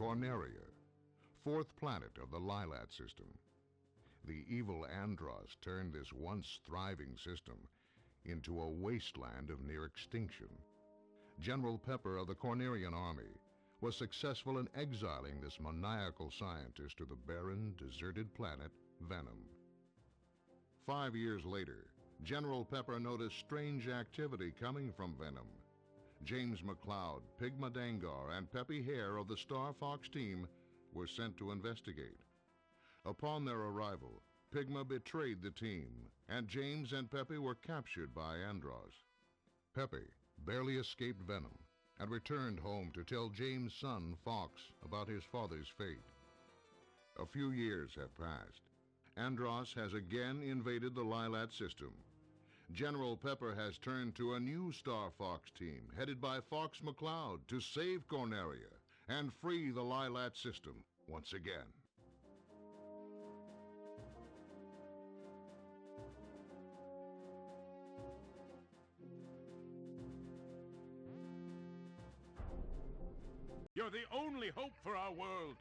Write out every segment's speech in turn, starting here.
Corneria, fourth planet of the Lilat system. The evil Andros turned this once thriving system into a wasteland of near extinction. General Pepper of the Cornerian army was successful in exiling this maniacal scientist to the barren, deserted planet Venom. 5 years later, General Pepper noticed strange activity coming from Venom. James McCloud, Pigma Dangar, and Peppy Hare of the Starfox team were sent to investigate. Upon their arrival, Pigma betrayed the team, and James and Peppy were captured by Andros. Peppy barely escaped Venom and returned home to tell James' son, Fox, about his father's fate. A few years have passed. Andros has again invaded the Lilat system. General Pepper has turned to a new Starfox team, headed by Fox McCloud, to save Corneria and free the Lilat system once again. You're the only hope for our world.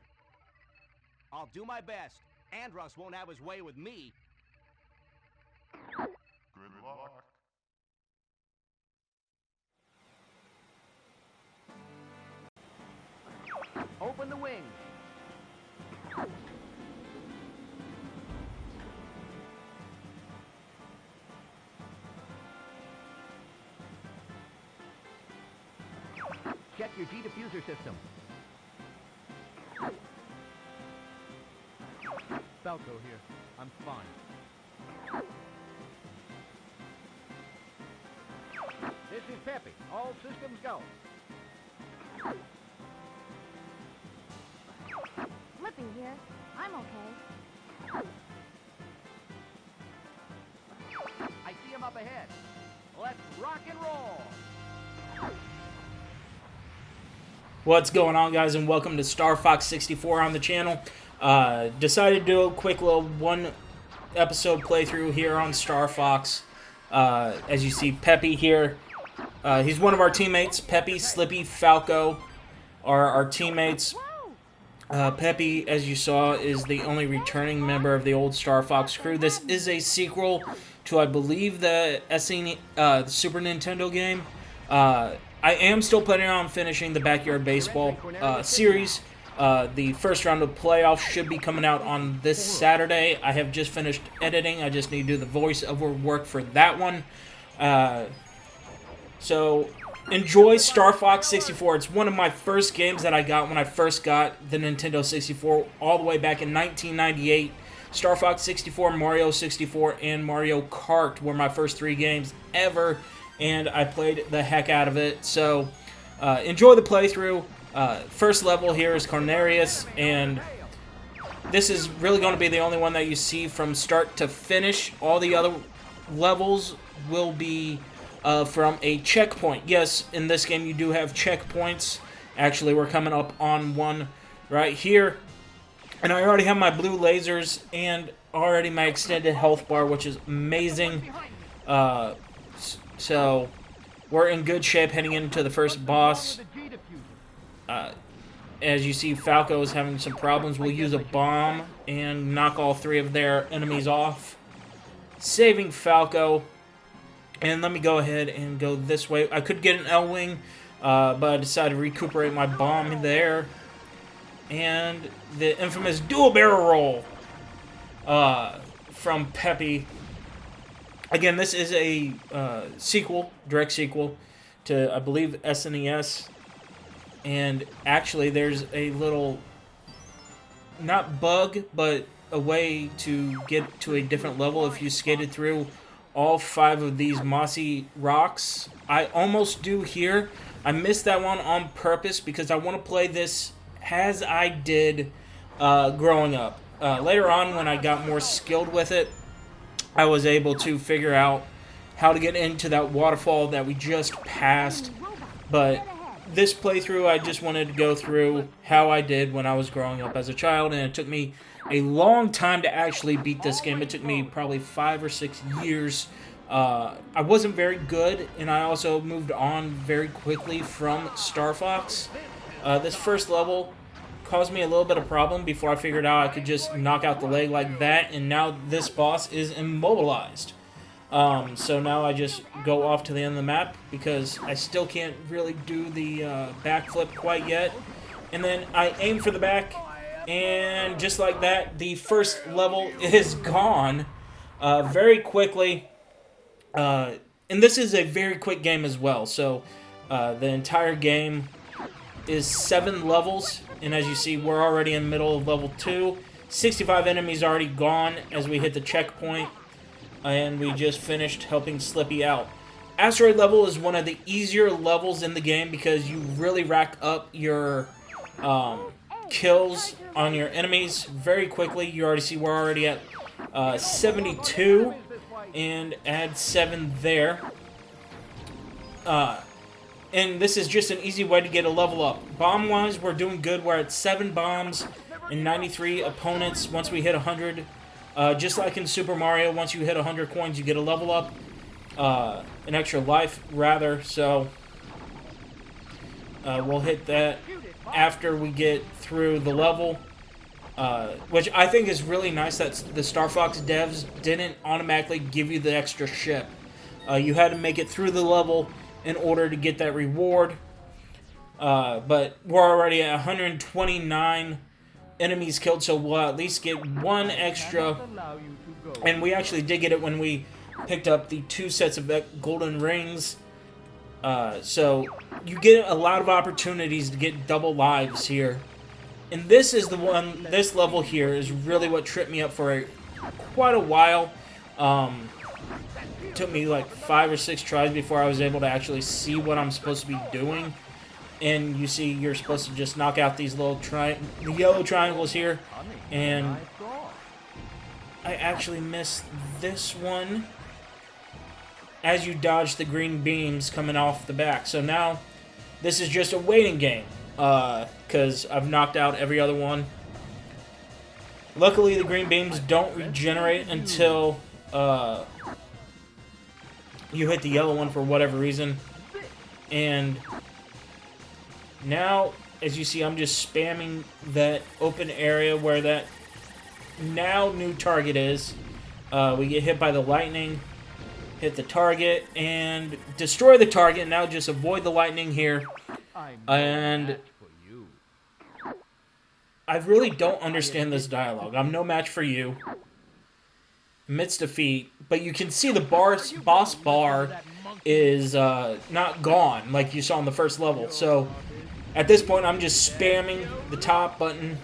I'll do my best. Andros won't have his way with me. Good luck. Open the wings. Check your G-diffuser system. Falco here. I'm fine. This is Peppy. All systems go. Flippy here. I'm okay. I see him up ahead. Let's rock and roll. What's going on, guys, and welcome to Starfox 64 on the channel. Decided to do a quick little one-episode playthrough here on Starfox. As you see, Peppy here. He's one of our teammates. Peppy, Slippy, Falco are our teammates. Peppy, as you saw, is the only returning member of the old Starfox crew. This is a sequel to, I believe, the Super Nintendo game. I am still planning on finishing the Backyard Baseball series. The first round of playoffs should be coming out on this Saturday. I have just finished editing. I just need to do the voiceover work for that one. So enjoy Starfox 64. It's one of my first games that I got when I first got the Nintendo 64 all the way back in 1998. Starfox 64, Mario 64, and Mario Kart were my first 3 games ever, and I played the heck out of it. So enjoy the playthrough. First level here is Cornerius, and this is really going to be the only one that you see from start to finish. All the other levels will be from a checkpoint. Yes, in this game you do have checkpoints. Actually, we're coming up on one right here. And I already have my blue lasers and already my extended health bar, which is amazing. So we're in good shape heading into the first boss. As you see, Falco is having some problems. We'll use a bomb and knock all 3 of their enemies off, saving Falco. And let me go ahead and go this way. I could get an L-Wing, but I decided to recuperate my bomb there. And the infamous dual barrel roll from Peppy. Again, this is a sequel, direct sequel to, I believe, SNES. And actually, there's a little, not bug, but a way to get to a different level if you skated through all 5 of these mossy rocks. I almost do here. I missed that one on purpose because I want to play this as I did growing up. Later on, when I got more skilled with it, I was able to figure out how to get into that waterfall that we just passed. But this playthrough, I just wanted to go through how I did when I was growing up as a child, and it took me a long time to actually beat this game. It took me probably 5 or 6 years. I wasn't very good, and I also moved on very quickly from Starfox. This first level, caused me a little bit of problem before I figured out I could just knock out the leg like that, and now this boss is immobilized. So now I just go off to the end of the map because I still can't really do the backflip quite yet. And then I aim for the back, and just like that, the first level is gone very quickly. And this is a very quick game as well, so the entire game is 7 levels, and as you see, we're already in the middle of level 2. 65 enemies already gone as we hit the checkpoint, and we just finished helping Slippy out. Asteroid level is one of the easier levels in the game because you really rack up your kills on your enemies very quickly. You already see we're already at 72, and add 7 there. And this is just an easy way to get a level up. Bomb-wise, we're doing good. We're at 7 bombs and 93 opponents once we hit 100. Just like in Super Mario, once you hit 100 coins, you get a level up. An extra life, rather. So, we'll hit that after we get through the level. Which I think is really nice that the Starfox devs didn't automatically give you the extra ship. You had to make it through the level in order to get that reward. But we're already at 129 enemies killed, so we'll at least get 1 extra. And we actually did get it when we picked up the 2 sets of golden rings. So you get a lot of opportunities to get double lives here. And this is the one, this level here is really what tripped me up for quite a while. It took me like 5 or 6 tries before I was able to actually see what I'm supposed to be doing. And you see you're supposed to just knock out these little the yellow triangles here. And I actually missed this one as you dodge the green beams coming off the back. So now this is just a waiting game. Because I've knocked out every other one. Luckily, the green beams don't regenerate until you hit the yellow one for whatever reason. And now, as you see, I'm just spamming that open area where that now new target is. We get hit by the lightning, hit the target, and destroy the target. Now just avoid the lightning here. And I really don't understand this dialogue. I'm no match for you. Amidst defeat, but you can see the boss bar is not gone like you saw in the first level. So at this point, I'm just spamming the top button,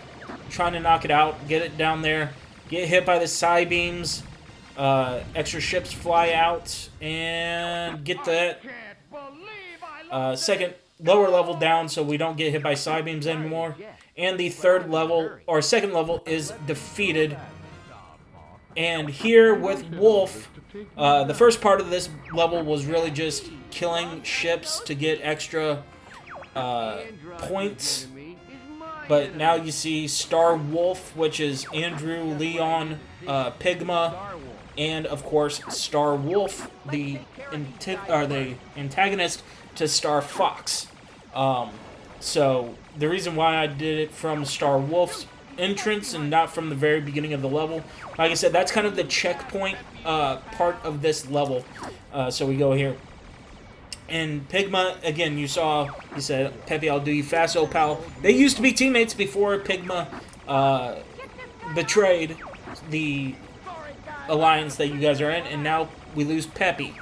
trying to knock it out, get it down there, get hit by the side beams, extra ships fly out, and get that second lower level down so we don't get hit by side beams anymore. And the third level, or second level, is defeated. And here with Wolf, the first part of this level was really just killing ships to get extra points. But now you see Star Wolf, which is Andrew, Leon, Pigma, and of course Star Wolf, the antagonist to Star Fox. So the reason why I did it from Star Wolf's entrance and not from the very beginning of the level, like I said, that's kind of the checkpoint part of this level. So we go here. And Pigma, again, you saw, he said, Pepe, I'll do you fast, old pal. They used to be teammates before Pigma betrayed the alliance that you guys are in, and now we lose Pepe.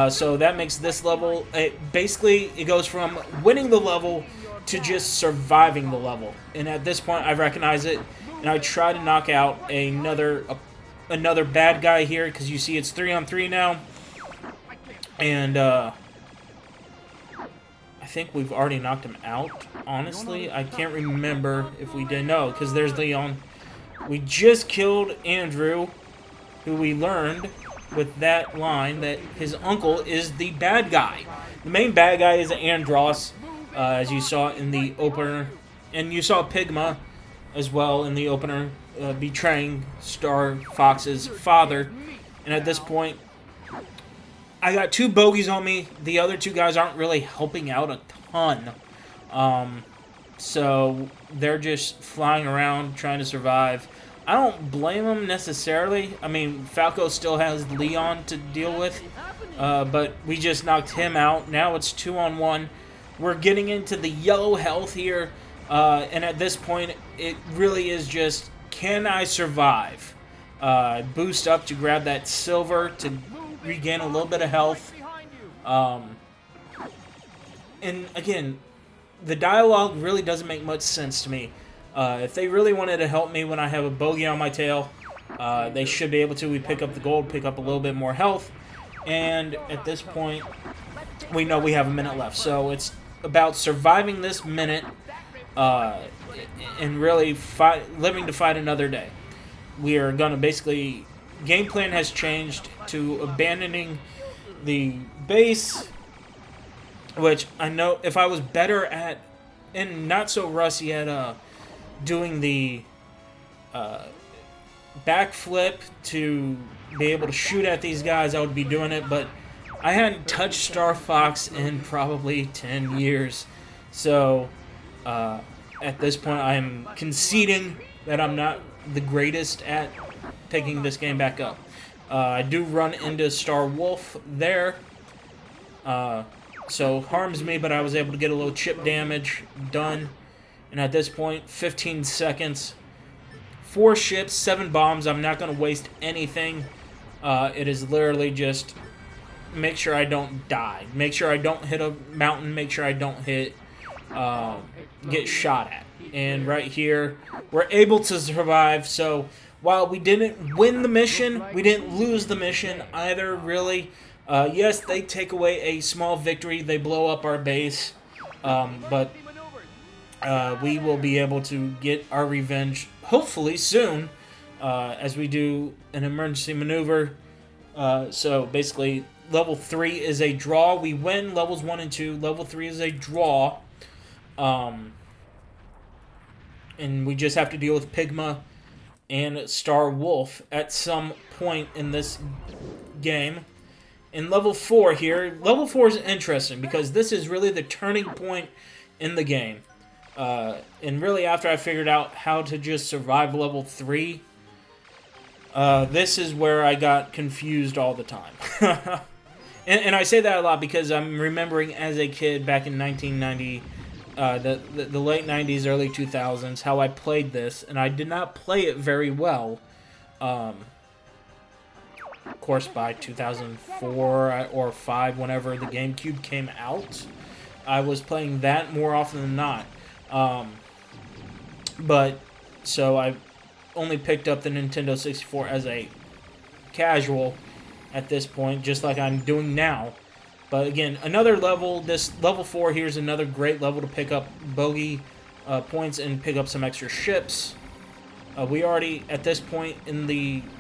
So that makes this level, basically, it goes from winning the level to just surviving the level. And at this point, I recognize it, and I try to knock out another bad guy here, because you see it's 3-on-3 now. And I think we've already knocked him out, honestly. I can't remember if we did. No, because there's Leon. We just killed Andrew, who we learned with that line that his uncle is the bad guy. The main bad guy is Andros, as you saw in the opener. And you saw Pigma as well in the opener, betraying Star Fox's father. And at this point, I got 2 bogeys on me. The other 2 guys aren't really helping out a ton. So they're just flying around trying to survive. I don't blame them necessarily. I mean, Falco still has Leon to deal with, but we just knocked him out. Now it's 2-on-1. We're getting into the yellow health here, and at this point, it really is just, can I survive? Boost up to grab that silver to regain a little bit of health. And again, the dialogue really doesn't make much sense to me. If they really wanted to help me when I have a bogey on my tail, they should be able to. We pick up the gold, pick up a little bit more health, and at this point, we know we have a minute left. So it's about surviving this minute and really living to fight another day. We are going to basically... Game plan has changed to abandoning the base, which I know if I was better at, and not so rusty at doing the backflip to be able to shoot at these guys, I would be doing it, but I hadn't touched Starfox in probably 10 years. So at this point, I'm conceding that I'm not the greatest at picking this game back up. I do run into Star Wolf there. So harms me, but I was able to get a little chip damage done. And at this point, 15 seconds. 4 ships, 7 bombs. I'm not going to waste anything. It is literally just make sure I don't die. Make sure I don't hit a mountain. Make sure I don't hit get shot at. And right here, we're able to survive. So while we didn't win the mission, we didn't lose the mission either, really. Yes, they take away a small victory. They blow up our base. But we will be able to get our revenge, hopefully soon, as we do an emergency maneuver. So basically, level 3 is a draw. We win levels 1 and 2. Level 3 is a draw. And we just have to deal with Pigma and Star Wolf at some point in this game. In level 4 here, level 4 is interesting because this is really the turning point in the game. And really after I figured out how to just survive level 3, this is where I got confused all the time. and I say that a lot because I'm remembering as a kid back in 1990, the late 90s, early 2000s, how I played this, and I did not play it very well. Of course, by 2004 or 5, whenever the GameCube came out, I was playing that more often than not. But, so I only picked up the Nintendo 64 as a casual at this point, just like I'm doing now. But again, another level, this level 4 here is another great level to pick up bogey points and pick up some extra ships. We already, at this point in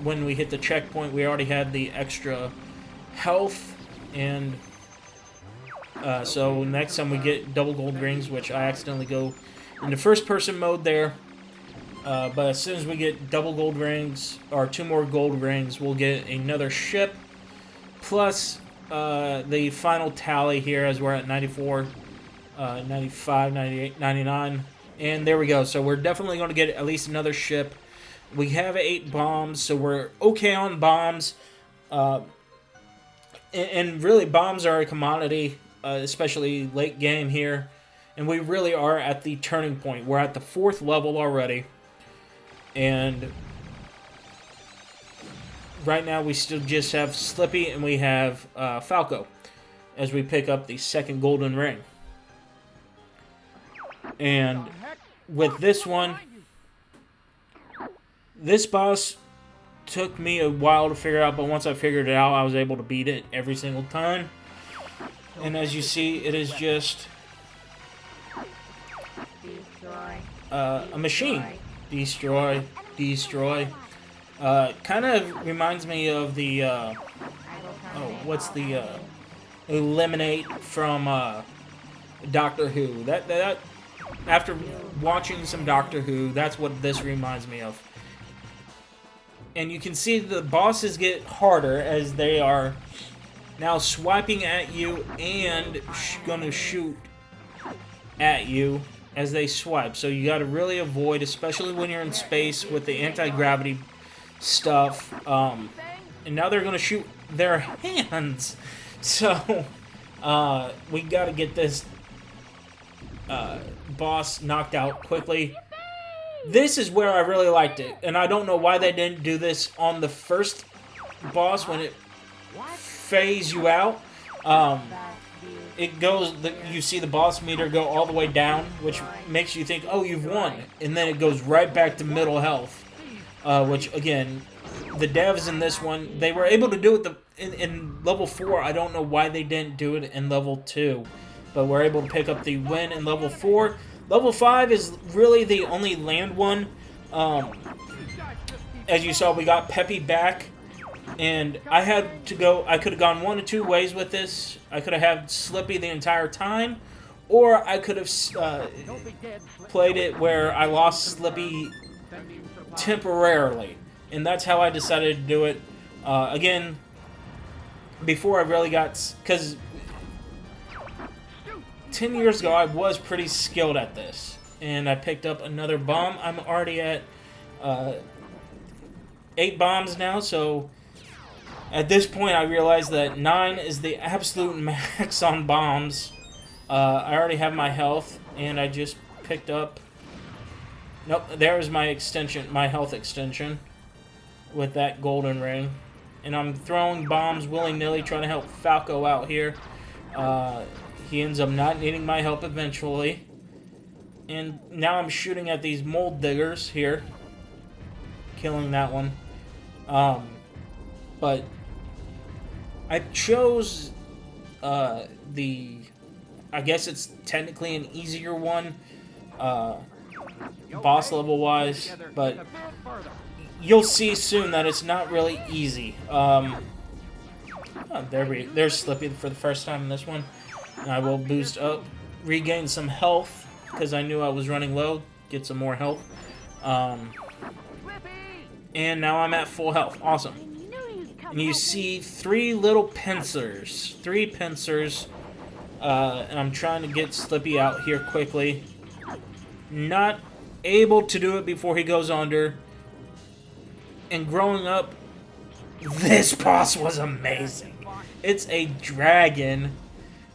when we hit the checkpoint, we already had the extra health. And so next time we get double gold rings, which I accidentally go into first person mode there. But as soon as we get double gold rings, or 2 more gold rings, we'll get another ship. Plus the final tally here as we're at 94, 95, 98, 99. And there we go. So we're definitely going to get at least another ship. We have 8 bombs, so we're okay on bombs. And really, bombs are a commodity, especially late game here. And we really are at the turning point. We're at the 4th level already. And right now we still just have Slippy and we have Falco as we pick up the 2nd golden ring. And with this one, this boss took me a while to figure out, but once I figured it out, I was able to beat it every single time. And as you see, it is just a machine. Destroy, destroy. Kind of reminds me of the, what's the, Eliminate from, Doctor Who. That after watching some Doctor Who, that's what this reminds me of. And you can see the bosses get harder as they are now swiping at you and gonna shoot at you. as they swipe. So you got to really avoid, especially when you're in space with the anti-gravity stuff. And now they're going to shoot their hands. So we got to get this boss knocked out quickly. This is where I really liked it. And I don't know why they didn't do this on the first boss when it phase you out. It goes, you see the boss meter go all the way down, which makes you think, oh, you've won. And then it goes right back to middle health. Which, again, the devs in this one, they were able to do it in level 4. I don't know why they didn't do it in level 2. But we're able to pick up the win in level 4. Level 5 is really the only land one. As you saw, we got Peppy back. And I had to go, I could have gone one of two ways with this. I could have had Slippy the entire time, or I could have played it where I lost Slippy temporarily. And that's how I decided to do it. Again, before I really got, because 10 years ago I was pretty skilled at this. And I picked up another bomb. I'm already at 8 bombs now, so at this point, I realized that 9 is the absolute max on bombs. I already have my health, and I just picked up... Nope, there's my extension, my health extension, with that golden ring. And I'm throwing bombs willy-nilly, trying to help Falco out here. He ends up not needing my help eventually. And now I'm shooting at these mold diggers here. Killing that one. But I chose I guess it's technically an easier one, boss level wise, but you'll see soon that it's not really easy. There's Slippy for the first time in this one. And I will boost up, regain some health, because I knew I was running low, get some more health. And now I'm at full health. Awesome. And you see 3 little pincers. 3 pincers. And I'm trying to get Slippy out here quickly. Not able to do it before he goes under. And growing up, this boss was amazing. It's a dragon.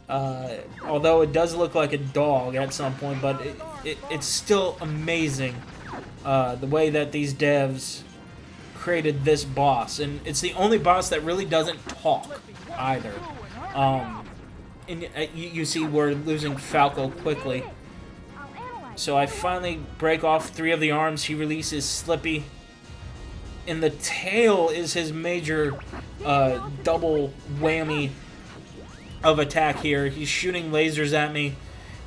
Although it does look like a dog at some point, but it's still amazing. The way that these devs created this boss, and it's the only boss that really doesn't talk either. And you see we're losing Falco quickly. So I finally break off 3 of the arms. He releases Slippy. And the tail is his major double whammy of attack here. He's shooting lasers at me.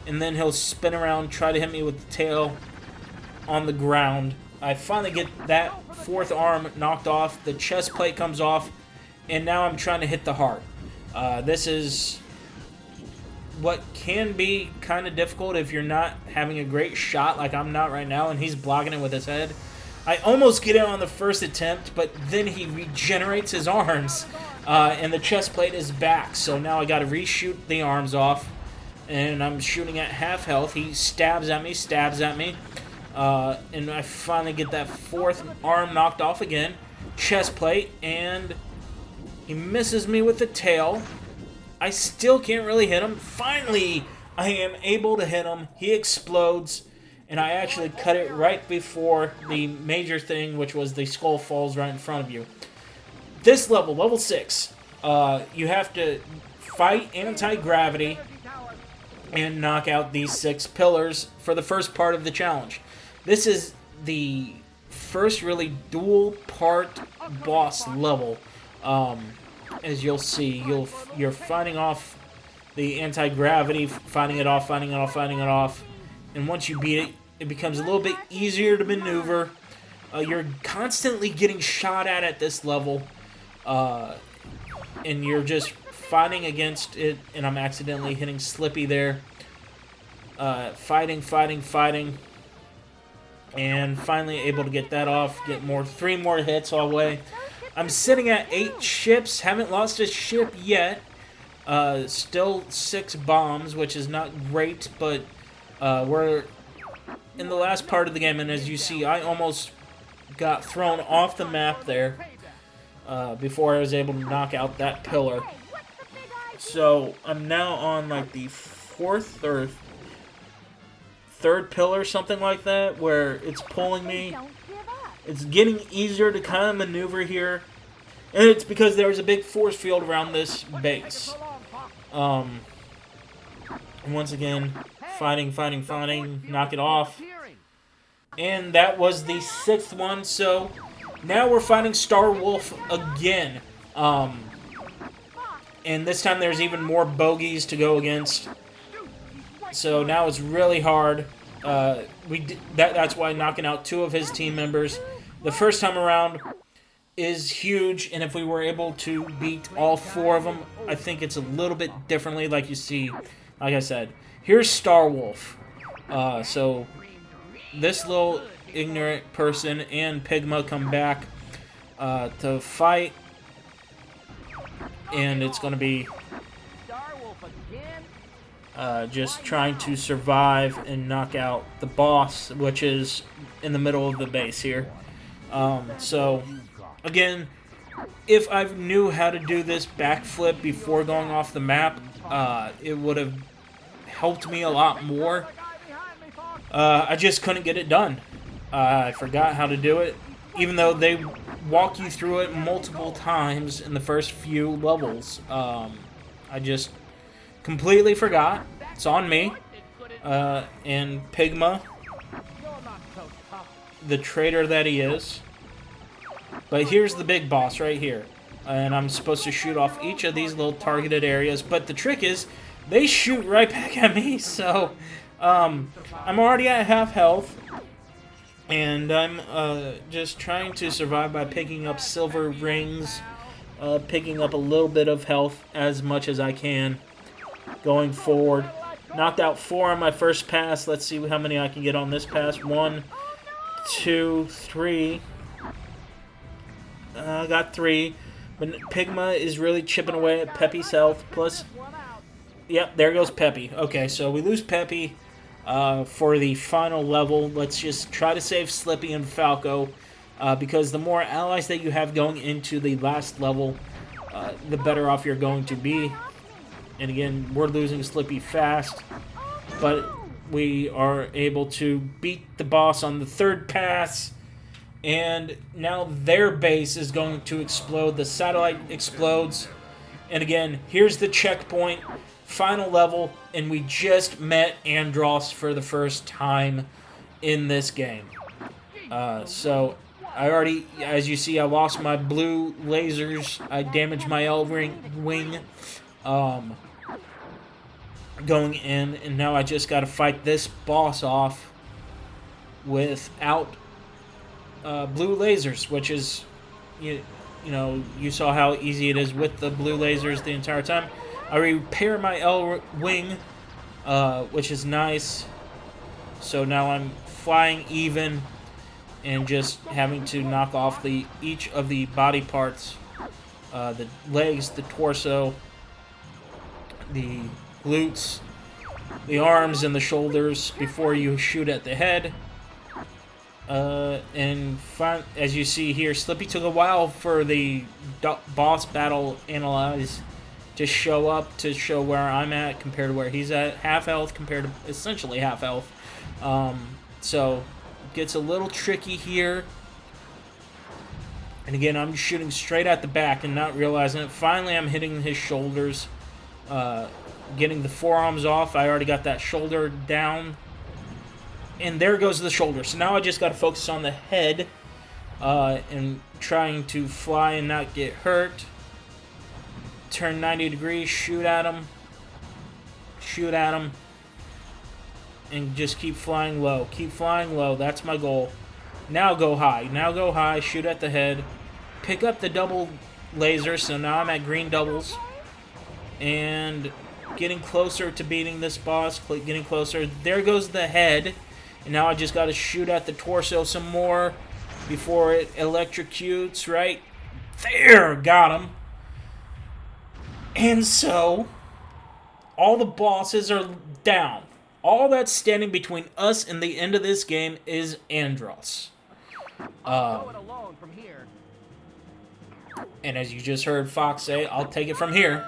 And then he'll spin around, try to hit me with the tail on the ground. I finally get that 4th arm knocked off. The chest plate comes off. And now I'm trying to hit the heart. This is what can be kind of difficult if you're not having a great shot like I'm not right now, and he's blocking it with his head. I almost get it on the first attempt, but then he regenerates his arms, and the chest plate is back. So now I got to reshoot the arms off, and I'm shooting at half health. He stabs at me, and I finally get that 4th arm knocked off again. Chest plate, and he misses me with the tail. I still can't really hit him. Finally, I am able to hit him. He explodes, and I actually cut it right before the major thing, which was the skull falls right in front of you. This level, level 6, you have to fight anti-gravity and knock out these 6 pillars for the first part of the challenge. This is the first really dual-part boss level. As you'll see, you're fighting off the anti-gravity, fighting it off, and once you beat it, it becomes a little bit easier to maneuver. You're constantly getting shot at this level, and you're just fighting against it, and I'm accidentally hitting Slippy there. Fighting, and finally able to get that off, get 3 more hits all the way. I'm sitting at 8 ships, haven't lost a ship yet. Still 6 bombs, which is not great, but we're in the last part of the game, and as you see, I almost got thrown off the map there before I was able to knock out that pillar. So I'm now on like the fourth or third pillar, something like that, where it's pulling me. It's getting easier to kind of maneuver here, and it's because there's a big force field around this base. And once again, fighting, knock it off. And that was the 6th one, so now we're fighting Starwolf again. And this time there's even more bogeys to go against. So now it's really hard. That's why knocking out 2 of his team members the first time around is huge, and if we were able to beat all 4 of them, I think it's a little bit differently. Like you see, like I said, here's Starwolf. So this little ignorant person and Pigma come back to fight, and it's going to be just trying to survive and knock out the boss, which is in the middle of the base here. So, again, if I knew how to do this backflip before going off the map, it would have helped me a lot more. I just couldn't get it done. I forgot how to do it, even though they walk you through it multiple times in the first few levels. I just completely forgot. It's on me. And Pigma, the traitor that he is. But here's the big boss right here. And I'm supposed to shoot off each of these little targeted areas. But the trick is, they shoot right back at me. So, I'm already at half health. And I'm just trying to survive by picking up silver rings. Picking up a little bit of health as much as I can. Going forward. Knocked out 4 on my first pass. Let's see how many I can get on this pass. 1, 2, 3. I got 3. But Pigma is really chipping away at Peppy's health. Plus, yep, there goes Peppy. Okay, so we lose Peppy for the final level. Let's just try to save Slippy and Falco. Because the more allies that you have going into the last level, the better off you're going to be. And again, we're losing Slippy fast. But we are able to beat the boss on the 3rd pass. And now their base is going to explode. The satellite explodes. And again, here's the checkpoint. Final level. And we just met Andross for the first time in this game. So, I already, as you see, I lost my blue lasers. I damaged my L-wing. Going in. And now I just got to fight this boss off without blue lasers, which is, you know, you saw how easy it is with the blue lasers the entire time. I repair my L-wing, which is nice. So now I'm flying even and just having to knock off each of the body parts, the legs, the torso, the glutes, the arms, and the shoulders before you shoot at the head. As you see here, Slippy took a while for the boss battle analyze to show up, to show where I'm at compared to where he's at. Half health compared to essentially half health. So, it gets a little tricky here. And again, I'm shooting straight at the back and not realizing it. Finally, I'm hitting his shoulders. Getting the forearms off. I already got that shoulder down. And there goes the shoulder. So now I just got to focus on the head and trying to fly and not get hurt. Turn 90 degrees, shoot at him. Shoot at him. And just keep flying low. Keep flying low. That's my goal. Now go high. Now go high. Shoot at the head. Pick up the double laser. So now I'm at green doubles. And getting closer to beating this boss. Getting closer. There goes the head. And now I just got to shoot at the torso some more before it electrocutes, right? There! Got him. And so, all the bosses are down. All that's standing between us and the end of this game is Andros. Go it alone from here. And as you just heard Fox say, I'll take it from here.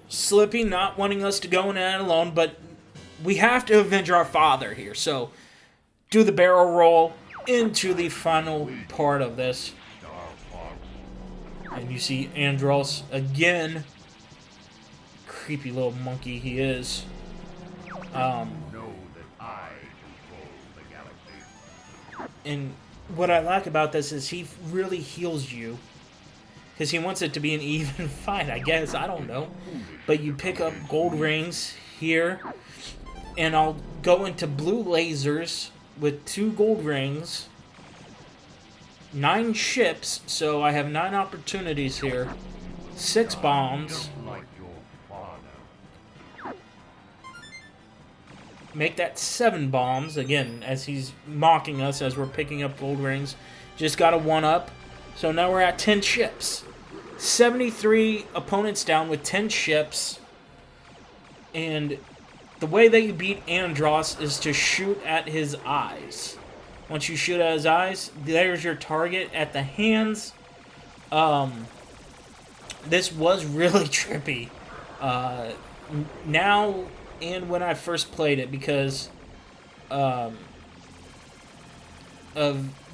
Slippy not wanting us to go in it alone, but we have to avenge our father here. So, do the barrel roll into the final part of this. And you see Andros again. Creepy little monkey he is. And what I like about this is he really heals you. Because he wants it to be an even fight, I guess. I don't know. But you pick up gold rings here. And I'll go into blue lasers with 2 gold rings. 9 ships, so I have 9 opportunities here. 6 bombs. Make that 7 bombs, again, as he's mocking us as we're picking up gold rings. Just got a 1-up. So now we're at 10 ships. 73 opponents down with 10 ships. And the way that you beat Andros is to shoot at his eyes. Once you shoot at his eyes, there's your target. At the hands, this was really trippy. Now and when I first played it, because of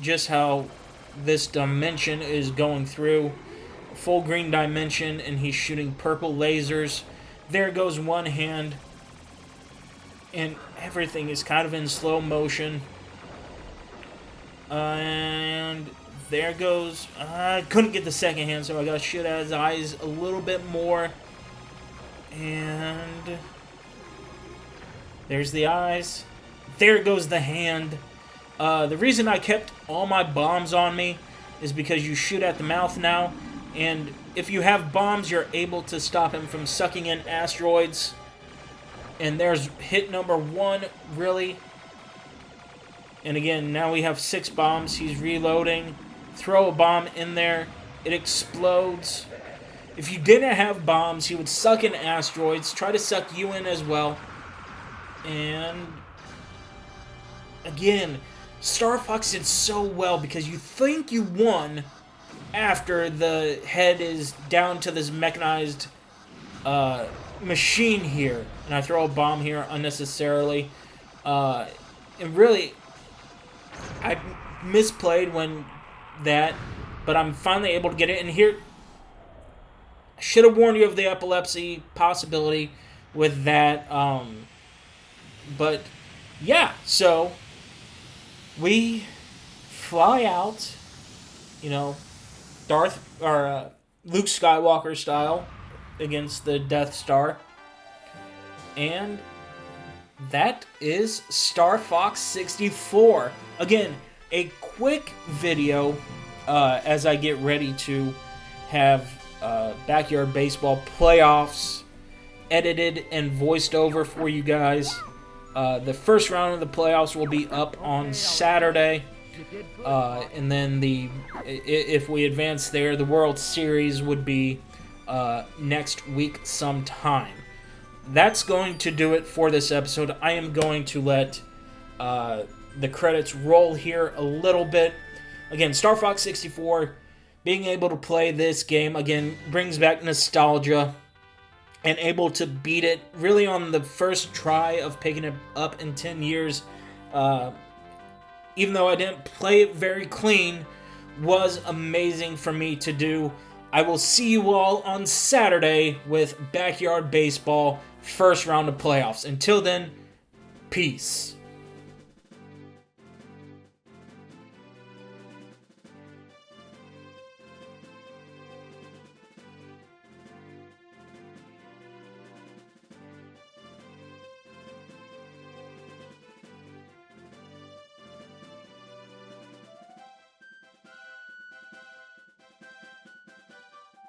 just how this dimension is going through. Full green dimension, and he's shooting purple lasers. There goes one hand. And everything is kind of in slow motion. And there goes... I couldn't get the second hand, so I got to shoot at his eyes a little bit more. And... there's the eyes. There goes the hand. The reason I kept all my bombs on me is because you shoot at the mouth now. And if you have bombs, you're able to stop him from sucking in asteroids. And there's hit number 1, really. And again, now we have 6 bombs. He's reloading. Throw a bomb in there. It explodes. If you didn't have bombs, he would suck in asteroids. Try to suck you in as well. And again, Starfox did so well because you think you won after the head is down to this mechanized machine here. And I throw a bomb here unnecessarily. And really, I misplayed when that, but I'm finally able to get it. And here, I should have warned you of the epilepsy possibility with that. But yeah, so we fly out, you know, Luke Skywalker style against the Death Star. And that is Starfox 64. Again, a quick video as I get ready to have Backyard Baseball playoffs edited and voiced over for you guys. The first round of the playoffs will be up on Saturday. And then if we advance there, the World Series would be next week sometime. That's going to do it for this episode. I am going to let the credits roll here a little bit. Again, Starfox 64, being able to play this game, again, brings back nostalgia. And able to beat it really on the first try of picking it up in 10 years. Even though I didn't play it very clean, was amazing for me to do. I will see you all on Saturday with Backyard Baseball, first round of playoffs. Until then, peace.